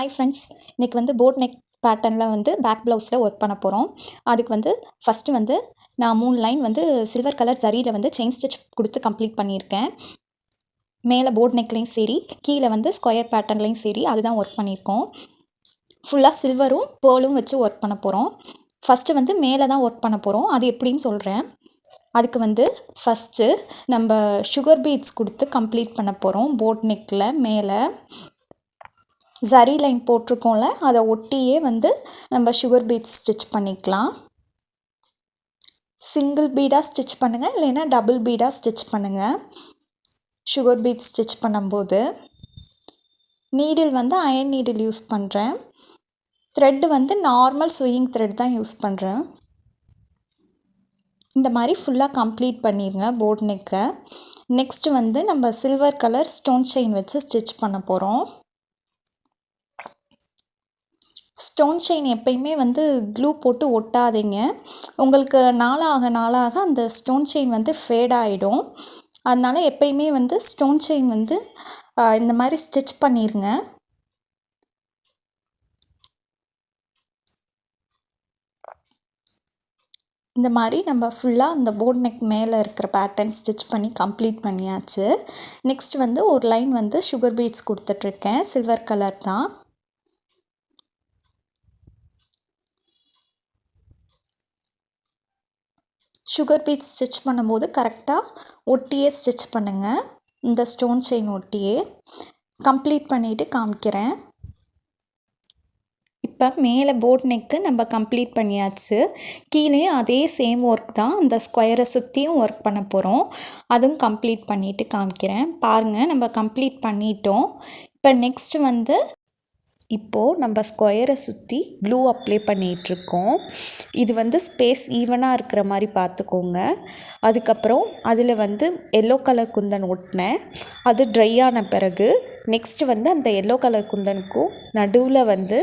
Hi friends, இன்றைக்கி வந்து boat neck பேட்டர்னில் வந்து பேக் ப்ளவுஸில் ஒர்க் பண்ண போகிறோம். அதுக்கு வந்து ஃபஸ்ட்டு வந்து நான் 3 லைன் வந்து சில்வர் கலர் ஜரியில் வந்து செயின் ஸ்டிச் கொடுத்து கம்ப்ளீட் பண்ணியிருக்கேன். மேலே போட் நெக்லேயும் சரி, கீழே வந்து ஸ்கொயர் பேட்டர்ன்லேயும் சரி, அதுதான் ஒர்க் பண்ணியிருக்கோம். ஃபுல்லாக சில்வரும் பேர்லும் வச்சு ஒர்க் பண்ண போகிறோம். ஃபஸ்ட்டு வந்து மேலே தான் ஒர்க் பண்ண போகிறோம். அது எப்படின்னு சொல்கிறேன். அதுக்கு வந்து ஃபஸ்ட்டு நம்ம சுகர் பீட்ஸ் கொடுத்து கம்ப்ளீட் பண்ண போகிறோம். போட் நெக்கில் மேலே ஜரி லைன் போட்டிருக்கோம்ல, அதை ஒட்டியே வந்து நம்ம சுகர் பீட்ஸ் ஸ்டிச் பண்ணிக்கலாம். சிங்கிள் பீடாக ஸ்டிச் பண்ணுங்கள், இல்லைன்னா டபுள் பீடாக ஸ்டிச் பண்ணுங்கள். சுகர் பீட்ஸ் ஸ்டிச் பண்ணும்போது நீடில் வந்து அயன் நீடில் யூஸ் பண்ணுறேன். த்ரெட் வந்து நார்மல் ஸ்வியிங் த்ரெட் தான் யூஸ் பண்ணுறேன். இந்த மாதிரி ஃபுல்லாக கம்ப்ளீட் பண்ணிடுங்க போட் நெக்கை. நெக்ஸ்ட்டு வந்து நம்ம சில்வர் கலர் ஸ்டோன் செயின் வச்சு ஸ்டிச் பண்ண போகிறோம். ஸ்டோன் செயின் எப்பயுமே வந்து க்ளூ போட்டு ஒட்டாதீங்க. உங்களுக்கு நாளாக அந்த ஸ்டோன் செயின் வந்து ஃபேட் ஆகிடும். அதனால் எப்பயுமே வந்து ஸ்டோன் செயின் வந்து இந்த மாதிரி ஸ்டிச் பண்ணிடுங்க. இந்த மாதிரி நம்ம ஃபுல்லாக அந்த போட் நெக் மேலே இருக்கிற பேட்டர்ன் ஸ்டிச் பண்ணி கம்ப்ளீட் பண்ணியாச்சு. நெக்ஸ்ட் வந்து ஒரு லைன் வந்து சுகர் பீட்ஸ் கொடுத்துட்ருக்கேன். சில்வர் கலர் தான். சுகர் பீட்ஸ் ஸ்டிச் பண்ணும்போது கரெக்டாக ஒட்டியே ஸ்டிச் பண்ணுங்கள். இந்த ஸ்டோன் செயின் ஒட்டியே கம்ப்ளீட் பண்ணிவிட்டு காமிக்கிறேன். இப்போ மேலே போட் நெக்கு நம்ம கம்ப்ளீட் பண்ணியாச்சு. கீழே அதே சேம் ஒர்க் தான், அந்த ஸ்கொயரை சுற்றியும் ஒர்க் பண்ண போகிறோம். அதுவும் கம்ப்ளீட் பண்ணிவிட்டு காமிக்கிறேன். பாருங்கள், நம்ம கம்ப்ளீட் பண்ணிட்டோம். இப்போ நெக்ஸ்ட்டு வந்து இப்போது நம்ம ஸ்கொயரை சுற்றி க்ளூ அப்ளை பண்ணிகிட்ருக்கோம். இது வந்து ஸ்பேஸ் ஈவனாக இருக்கிற மாதிரி பார்த்துக்கோங்க. அதுக்கப்புறம் அதில் வந்து எல்லோ கலர் குந்தன் ஒட்டினேன். அது ட்ரை ஆன பிறகு நெக்ஸ்ட்டு வந்து அந்த எல்லோ கலர் குந்தனுக்கும் நடுவில் வந்து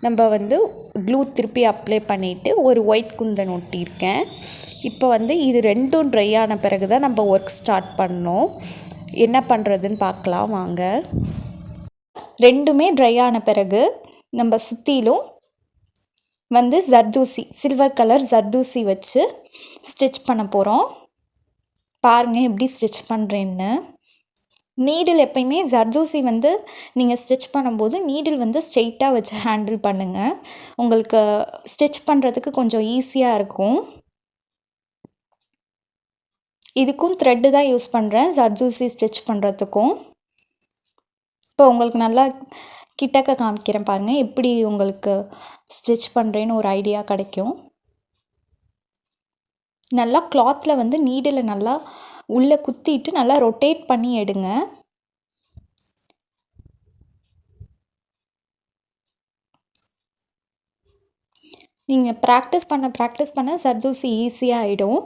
நம்ம வந்து க்ளூ திருப்பி அப்ளை பண்ணிவிட்டு ஒரு ஒயிட் குந்தன் ஒட்டியிருக்கேன். இப்போ வந்து இது ரெண்டும் ட்ரை ஆன பிறகு தான் நம்ம ஒர்க் ஸ்டார்ட் பண்ணோம். என்ன பண்ணுறதுன்னு பார்க்கலாம் வாங்க. ரெண்டுமே ட்ரை ஆன பிறகு நம்ம சுற்றிலும் வந்து ஜர்தூசி, சில்வர் கலர் ஜர்தூசி வச்சு ஸ்டிச் பண்ண போகிறோம். பாருங்கள் எப்படி ஸ்டிச் பண்ணுறேன்னு. நீடில் எப்பயுமே ஜர்தூசி வந்து நீங்கள் ஸ்டிச் பண்ணும்போது நீடில் வந்து ஸ்ட்ரெயிட்டாக வச்சு ஹேண்டில் பண்ணுங்கள். உங்களுக்கு ஸ்டிச் பண்ணுறதுக்கு கொஞ்சம் ஈஸியாக இருக்கும். இதுக்கும் த்ரெட்டு தான் யூஸ் பண்ணுறேன், ஜர்தூசி ஸ்டிச் பண்ணுறதுக்கும். இப்போ உங்களுக்கு நல்லா கிட்டக்க காமிக்கிறேன் பாருங்கள், எப்படி உங்களுக்கு ஸ்டிச் பண்ணுறேன்னு ஒரு ஐடியா கிடைக்கும். நல்லா கிளாத்தில் வந்து நீடில் நல்லா உள்ளே குத்திட்டு நல்லா ரொட்டேட் பண்ணி எடுங்க. நீங்கள் ப்ராக்டிஸ் பண்ண ஜர்தூசி ஈஸியாக ஆகிடும்.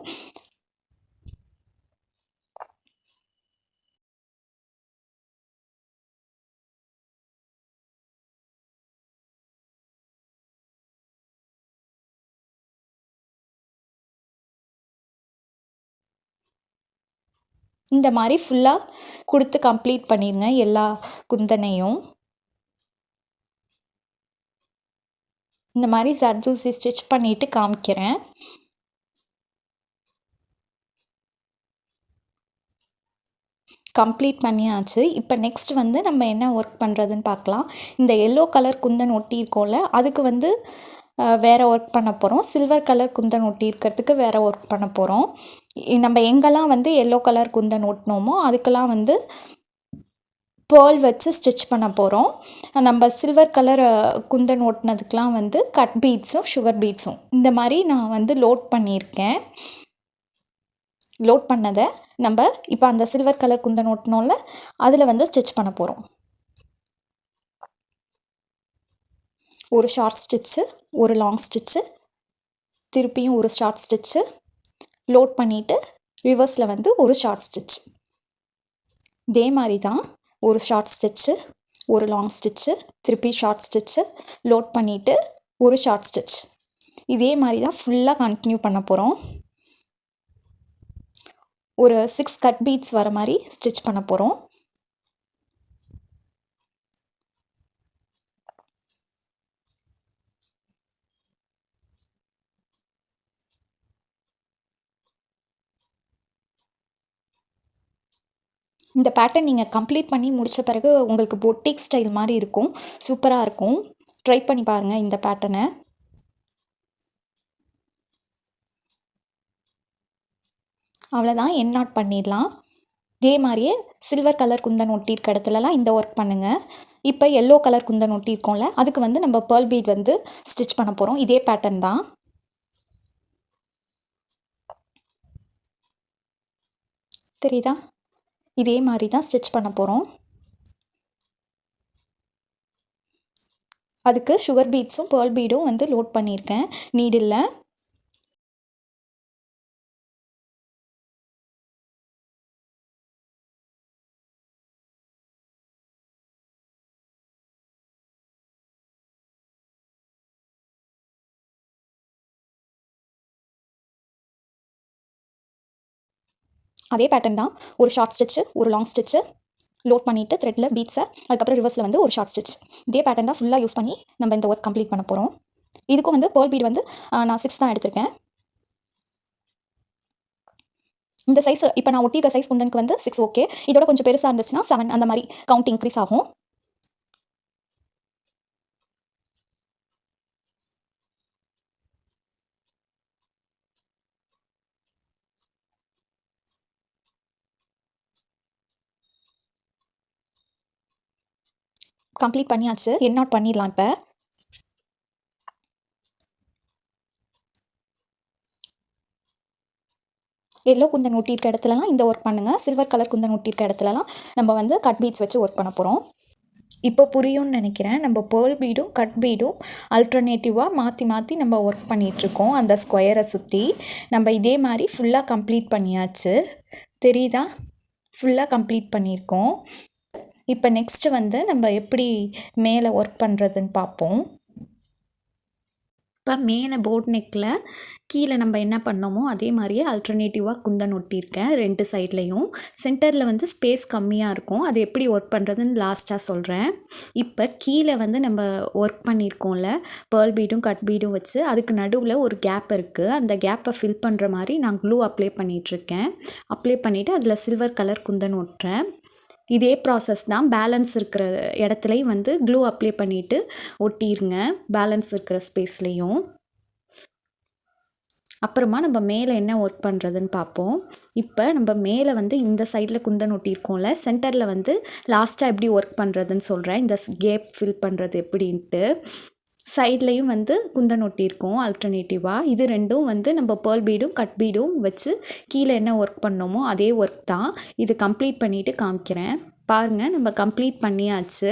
இந்த மாதிரி ஃபுல்லாக கொடுத்து கம்ப்ளீட் பண்ணிடுங்க எல்லா குந்தனையும். இந்த மாதிரி ஜர்தூசி ஸ்டிச் பண்ணிவிட்டு காமிக்கிறேன். கம்ப்ளீட் பண்ணியாச்சு. இப்போ நெக்ஸ்ட் வந்து நம்ம என்ன ஒர்க் பண்ணுறதுன்னு பார்க்கலாம். இந்த எல்லோ கலர் குந்தன் ஒட்டியிருக்கோம்ல, அதுக்கு வந்து வேறு ஒர்க் பண்ண போகிறோம். சில்வர் கலர் குந்தன் ஒட்டியிருக்கிறதுக்கு வேறு ஒர்க் பண்ண போகிறோம். நம்ம எங்கெல்லாம் வந்து எல்லோ கலர் குந்தன் ஒட்டினோமோ அதுக்கெல்லாம் வந்து பேர்ல் வச்சு ஸ்டிச் பண்ண போகிறோம். நம்ம சில்வர் கலர் குந்தன் ஒட்டினதுக்கெலாம் வந்து கட் பீட்ஸும் சுகர் பீட்ஸும் இந்த மாதிரி நான் வந்து லோட் பண்ணியிருக்கேன். லோட் பண்ணதை நம்ம இப்போ அந்த சில்வர் கலர் குந்தன் ஒட்டினோம்ல, அதில் வந்து ஸ்டிச் பண்ண போகிறோம். ஒரு ஷார்ட் ஸ்டிச்சு, ஒரு லாங் ஸ்டிச்சு, திருப்பியும் ஒரு ஷார்ட் ஸ்டிச்சு, லோட் பண்ணிவிட்டு ரிவர்ஸில் வந்து ஒரு ஷார்ட் ஸ்டிச். இதே மாதிரி தான் ஒரு ஷார்ட் ஸ்டிச்சு, ஒரு லாங் ஸ்டிச்சு, திருப்பி ஷார்ட் ஸ்டிச்சு, லோட் பண்ணிவிட்டு ஒரு ஷார்ட் ஸ்டிச். இதே மாதிரி தான் ஃபுல்லாக கண்டினியூ பண்ண போகிறோம். ஒரு 6 கட் பீட்ஸ் வர மாதிரி ஸ்டிச் பண்ண போகிறோம். இந்த பேட்டர்ன் நீங்கள் கம்ப்ளீட் பண்ணி முடித்த பிறகு உங்களுக்கு பொட்டிக் ஸ்டைல் மாதிரி இருக்கும். சூப்பராக இருக்கும். ட்ரை பண்ணி பாருங்கள் இந்த பேட்டர்னை. அவ்வளோதான், எண்ட் நாட் பண்ணிடலாம். இதே மாதிரியே சில்வர் கலர் குந்தன் ஒட்டியிருக்க இடத்துலலாம் இந்த ஒர்க் பண்ணுங்கள். இப்போ எல்லோ கலர் குந்தன் ஒட்டியிருக்கோம்ல, அதுக்கு வந்து நம்ம பேர்ல் பீட் வந்து ஸ்டிச் பண்ண போகிறோம். இதே பேட்டர்ன் தான். தெரியுதா? இதே மாதிரி தான் ஸ்டிச் பண்ண போகிறோம். அதுக்கு சுகர் பீட்ஸும் பேர்ல் பீடும் வந்து லோட் பண்ணியிருக்கேன் நீடில். அதே பேட்டர்ன் தான். ஒரு ஷார்ட் ஸ்டிச்சு, ஒரு லாங் ஸ்டிச்சு லோட் பண்ணிவிட்டு த்ரெட்டில் பீட்ஸை, அதுக்கப்புறம் ரிவர்ஸில் வந்து ஒரு ஷார்ட் ஸ்டிச். இதே பேட்டர்ன் தான் ஃபுல்லாக யூஸ் பண்ணி நம்ம இந்த ஒர்க் கம்ப்ளீட் பண்ண போகிறோம். இதுக்கும் வந்து பேர்ல் பீட் வந்து நான் 6 தான் எடுத்திருக்கேன். இந்த சைஸ் இப்போ நான் ஒட்டியிருக்க சைஸ் குந்தனுக்கு வந்து 6 ஓகே. இதோட கொஞ்சம் பெருசாக இருந்துச்சுன்னா 7 அந்த மாதிரி கவுண்ட் இன்க்ரீஸ் ஆகும். கம்ப்ளீட் பண்ணியாச்சு. எண்ட் நாட் பண்ணிடலாம். இப்போ எல்லோ குந்தன் ஒட்டியிருக்க இடத்துலலாம் இந்த ஒர்க் பண்ணுங்கள். சில்வர் கலர் குந்தன் ஒட்டியிருக்க இடத்துலலாம் நம்ம வந்து கட் பீட்ஸ் வச்சு ஒர்க் பண்ண போகிறோம். இப்போ புரியும்னு நினைக்கிறேன். நம்ம பேர்ல் பீடும் கட் பீடும் ஆல்டர்னேட்டிவாக மாற்றி மாற்றி நம்ம ஒர்க் பண்ணிகிட்ருக்கோம். அந்த ஸ்கொயரை சுற்றி நம்ம இதே மாதிரி ஃபுல்லாக கம்ப்ளீட் பண்ணியாச்சு. தெரியுதா? ஃபுல்லாக கம்ப்ளீட் பண்ணியிருக்கோம். இப்போ நெக்ஸ்ட்டு வந்து நம்ம எப்படி மேலே ஒர்க் பண்ணுறதுன்னு பார்ப்போம். இப்போ மேலே போட் நெக்கில் கீழே நம்ம என்ன பண்ணோமோ அதே மாதிரியே ஆல்டர்னேட்டிவாக குந்தன் ஒட்டியிருக்கேன் 2 சைட்லேயும். சென்டரில் வந்து ஸ்பேஸ் கம்மியாக இருக்கும். அது எப்படி ஒர்க் பண்ணுறதுன்னு லாஸ்ட்டாக சொல்கிறேன். இப்போ கீழே வந்து நம்ம ஒர்க் பண்ணியிருக்கோம்ல பேர்ல் பீடும் கட் பீடும் வச்சு, அதுக்கு நடுவில் ஒரு கேப் இருக்குது. அந்த கேப்பை ஃபில் பண்ணுற மாதிரி நான் க்ளூ அப்ளை பண்ணிகிட்ருக்கேன். அப்ளை பண்ணிவிட்டு அதில் சில்வர் கலர் குந்தன் ஒட்டுறேன். இதே ப்ராசஸ் தான் பேலன்ஸ் இருக்கிற இடத்துலையும் வந்து க்ளூ அப்ளை பண்ணிவிட்டு ஒட்டிடுங்க, பேலன்ஸ் இருக்கிற ஸ்பேஸ்லேயும். அப்புறமா நம்ம மேலே என்ன ஒர்க் பண்ணுறதுன்னு பார்ப்போம். இப்போ நம்ம மேலே வந்து இந்த சைடில் குந்தன் ஒட்டியிருக்கோம்ல, சென்டரில் வந்து லாஸ்ட்டாக எப்படி ஒர்க் பண்ணுறதுன்னு சொல்கிறேன். இந்த கேப் ஃபில் பண்ணுறது எப்படின்ட்டு. சைட்லேயும் வந்து குந்தன் ஒட்டியிருக்கோம் ஆல்டர்னேட்டிவாக. இது ரெண்டும் வந்து நம்ம பேர்ல் பீடும் கட் பீடும் வச்சு கீழே என்ன ஒர்க் பண்ணோமோ அதே ஒர்க் தான். இது கம்ப்ளீட் பண்ணிவிட்டு காமிக்கிறேன். பாருங்கள், நம்ம கம்ப்ளீட் பண்ணியாச்சு.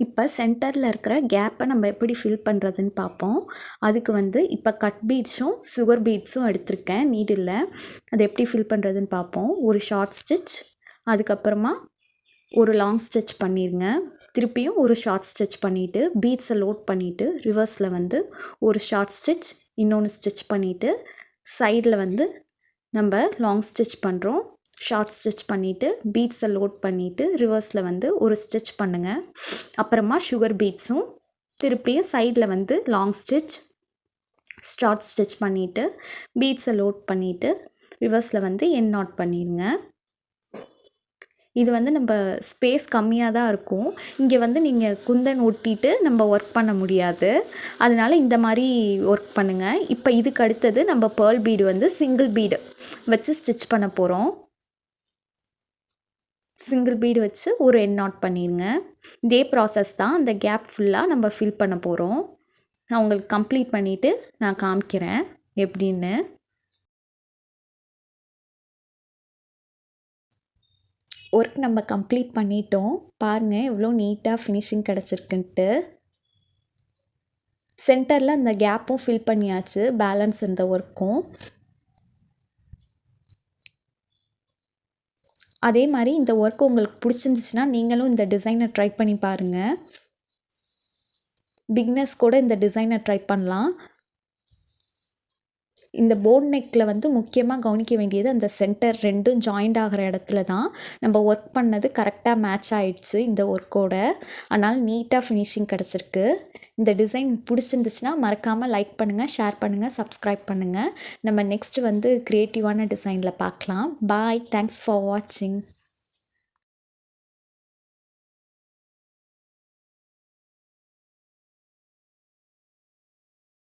இப்போ சென்டரில் இருக்கிற கேப்பை நம்ம எப்படி ஃபில் பண்ணுறதுன்னு பார்ப்போம். அதுக்கு வந்து இப்போ கட் பீட்ஸும் சுகர் பீட்ஸும் எடுத்திருக்கேன் நீடில். அதை எப்படி ஃபில் பண்ணுறதுன்னு பார்ப்போம். ஒரு ஷார்ட் ஸ்டிச், அதுக்கப்புறமா ஒரு லாங் ஸ்டிச் பண்ணிடுங்க. திருப்பியும் ஒரு ஷார்ட் ஸ்டிச் பண்ணிவிட்டு பீட்ஸை லோட் பண்ணிவிட்டு ரிவர்ஸில் வந்து ஒரு ஷார்ட் ஸ்டிச், இன்னொன்று ஸ்டிச் பண்ணிவிட்டு சைடில் வந்து நம்ம லாங் ஸ்டிச் பண்ணுறோம். ஷார்ட் ஸ்டிச் பண்ணிவிட்டு பீட்ஸை லோட் பண்ணிவிட்டு ரிவர்ஸில் வந்து ஒரு ஸ்டிச் பண்ணுங்கள். அப்புறமா சுகர் பீட்ஸும் திருப்பியும் சைடில் வந்து லாங் ஸ்டிச், ஷார்ட் ஸ்டிச் பண்ணிவிட்டு பீட்ஸை லோட் பண்ணிவிட்டு ரிவர்ஸில் வந்து எண்ட் நாட் பண்ணிடுங்க. இது வந்து நம்ம ஸ்பேஸ் கம்மியாக தான் இருக்கும். இங்கே வந்து நீங்கள் குந்தன் ஒட்டிட்டு நம்ம ஒர்க் பண்ண முடியாது. அதனால் இந்த மாதிரி ஒர்க் பண்ணுங்கள். இப்போ இதுக்கு அடுத்தது நம்ம பேர்ல் பீடு வந்து சிங்கிள் பீடு வச்சு ஸ்டிச் பண்ண போகிறோம். சிங்கிள் பீடு வச்சு ஒரு எண்ட் நாட் பண்ணிடுங்க. இதே ப்ராசஸ் தான். அந்த கேப் ஃபுல்லாக நம்ம ஃபில் பண்ண போகிறோம். நான் உங்களுக்கு கம்ப்ளீட் பண்ணிவிட்டு நான் காமிக்கிறேன் எப்படின்னு. ஒர்க் நம்ம கம்ப்ளீட் பண்ணிட்டோம். பாருங்கள் எவ்வளோ நீட்டாக ஃபினிஷிங் கிடச்சிருக்குன்ட்டு. சென்டரில் அந்த கேப்பும் ஃபில் பண்ணியாச்சு, பேலன்ஸ் இந்த ஒர்க்கும். அதே மாதிரி இந்த ஒர்க் உங்களுக்கு பிடிச்சிருந்துச்சுன்னா நீங்களும் இந்த டிசைனை ட்ரை பண்ணி பாருங்கள். பிகினர்ஸ் கூட இந்த டிசைனை ட்ரை பண்ணலாம். இந்த போட் நெக்கில் வந்து முக்கியமாக கவனிக்க வேண்டியது அந்த சென்டர் ரெண்டும் ஜாயிண்ட் ஆகிற இடத்துல தான். நம்ம ஒர்க் பண்ணது கரெக்டாக மேட்ச் ஆகிடுச்சு இந்த ஒர்க்கோட. அதனால் நீட்டாக ஃபினிஷிங் கிடச்சிருக்கு. இந்த டிசைன் பிடிச்சிருந்துச்சுன்னா மறக்காமல் லைக் பண்ணுங்கள், ஷேர் பண்ணுங்கள், சப்ஸ்கிரைப் பண்ணுங்கள். நம்ம நெக்ஸ்ட்டு வந்து க்ரியேட்டிவான டிசைனில் பார்க்கலாம். பாய், தேங்க்ஸ் ஃபார் வாட்சிங்.